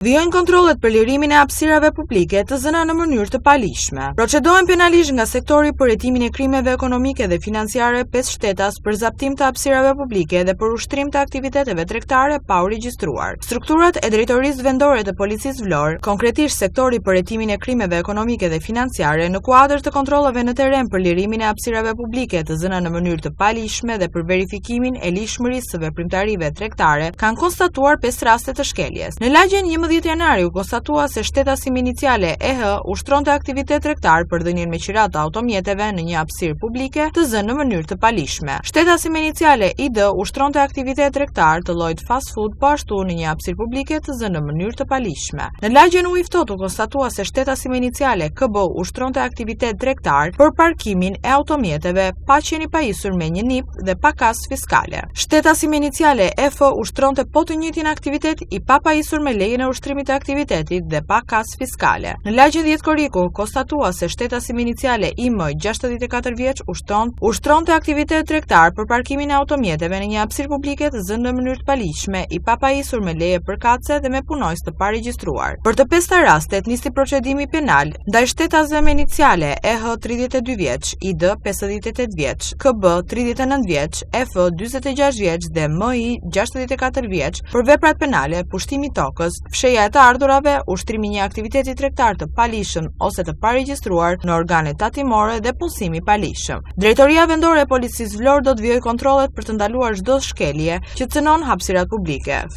Vijojnë kontrollet për lirimin e hapësirave publike të zëna në mënyrë të palishme. Procedohen penalisht nga sektori për hetimin e krimeve ekonomike dhe financiare 5 shtetas për zaptim të hapësirave publike dhe për ushtrim të aktiviteteve tregtare pa u regjistruar. Strukturat e Drejtorisë Vendore të Policisë Vlorë, konkretisht sektori për hetimin e krimeve ekonomike dhe financiare, në kuadër të kontrollave në terren për lirimin e hapësirave publike të zëna në mënyrë të palishme dhe për verifikimin e lishmërisë së veprimtarive tregtare, kanë konstatuar 5 raste të shkeljes. Në lagjen 11 janari u konstatua se shtetasim iniciale EH ushtronte aktivitet tregtar për dhënien me qirat të automjeteve në një hapësirë publike të zënë në mënyrë të palishme. Shtetasim iniciale ID ushtronte aktivitet tregtar të llojit fast food po ashtu në një hapësirë publike të zënë në mënyrë të palishme. Në lagjen u ftohtë u konstatua se shtetasim iniciale KB ushtronte aktivitet tregtar për parkimin e automjeteve pa qenë pajisur me një NIP dhe pa kasë fiskale. Shtetasim iniciale EF ushtronte po të njëjtin aktivitet i pa pajisur me lejen e ushtrimit të aktivitetit dhe pa kasë fiskale. Në lagjen 10 Koriku konstatua se shtetasim iniciale IM 64 vjeç ushtronte aktivitet tregtar për parkimin e automjeteve në një hapësirë publike të zënë në mënyrë të palishme, i pa pajisur me leje përkatëse dhe me punojës të paregjistruar. Për të 5 rastet nisi procedimi penal ndaj shtetasëve me iniciale EH 32 vjeç, ID 58 vjeç, KB 39 vjeç, F 46 vjeç dhe MI 64 vjeç për veprat penale, pushtimi i tokës, fsheja e të ardhurave, ushtrimi i një aktiviteti tregtar të palishëm ose të paregjistruar në organe tatimore dhe punësimi i palishëm. Drejtoria Vendore e Policisë Vlorë do të vijojë kontrollet për të ndaluar çdo shkelje që cënon hapësirat publike.